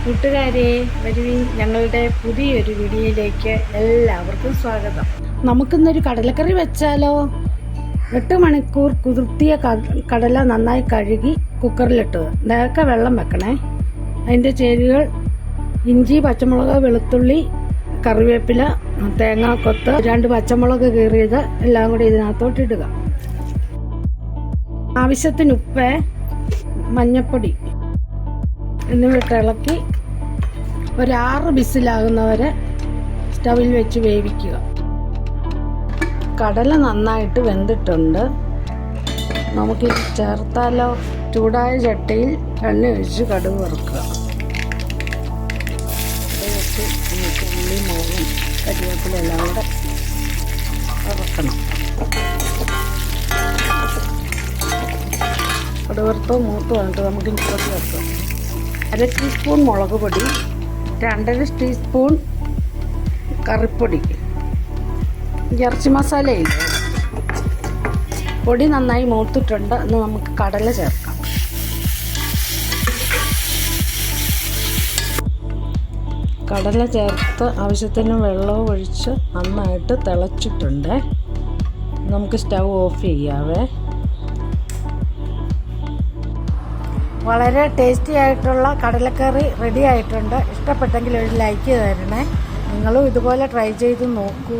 കൂട്ടുകാരെ, വരുവിൻ, ഞങ്ങളുടെ പുതിയൊരു വീഡിയോയിലേക്ക് എല്ലാവർക്കും സ്വാഗതം. നമുക്കിന്നൊരു കടലക്കറി വെച്ചാലോ? 8 മണിക്കൂർ കുതിർത്തിയ കടല നന്നായി കഴുകി കുക്കറിലിട്ട് നേരത്തെ വെള്ളം വെക്കണേ. അതിൻ്റെ ചേരുവകൾ: ഇഞ്ചി, പച്ചമുളക്, വെളുത്തുള്ളി, കറിവേപ്പില, തേങ്ങാക്കൊത്ത്, 2 പച്ചമുളക് കീറിയത് എല്ലാം കൂടി ഇതിനകത്തോട്ട് ഇടുക. ആവശ്യത്തിന് ഉപ്പ്, മഞ്ഞൾപ്പൊടി എന്നിവയിട്ട് ഇളക്കി ഒരു 6 വിസിലാകുന്നവരെ സ്റ്റവിൽ വെച്ച് വേവിക്കുക. കടല നന്നായിട്ട് വെന്തിട്ടുണ്ട്. നമുക്കിത് ചേർത്താലോ? ചൂടായ ചട്ടിയിൽ എണ്ണ ഒഴിച്ച് കടുക് വറുക്കുക. വെച്ച് നമുക്ക് ഉള്ളി, മുളകും, കരിവേപ്പില എല്ലാം കൂടെ വറക്കണം. കടുക് വറുത്തോ മൂത്ത് വന്നിട്ട് നമുക്ക് ഇപ്പുറത്ത് വെക്കാം. 1/2 ടീസ്പൂൺ മുളക് പൊടി, 2.5 ടീസ്പൂൺ കറിപ്പൊടി, ഇറച്ചി മസാലയില്ല. പൊടി നന്നായി മൂത്തിട്ടുണ്ട്. എന്ന് നമുക്ക് കടല ചേർക്കാം. കടല ചേർത്ത് ആവശ്യത്തിന് വെള്ളവും ഒഴിച്ച് നന്നായിട്ട് തിളച്ചിട്ടുണ്ട്. നമുക്ക് സ്റ്റവ് ഓഫ് ചെയ്യാവേ. വളരെ ടേസ്റ്റി ആയിട്ടുള്ള കടലക്കറി റെഡി ആയിട്ടുണ്ട്. ഇഷ്ടപ്പെട്ടെങ്കിൽ ഒരു ലൈക്ക് തരണേ. നിങ്ങളും ഇതുപോലെ ട്രൈ ചെയ്ത് നോക്കൂ.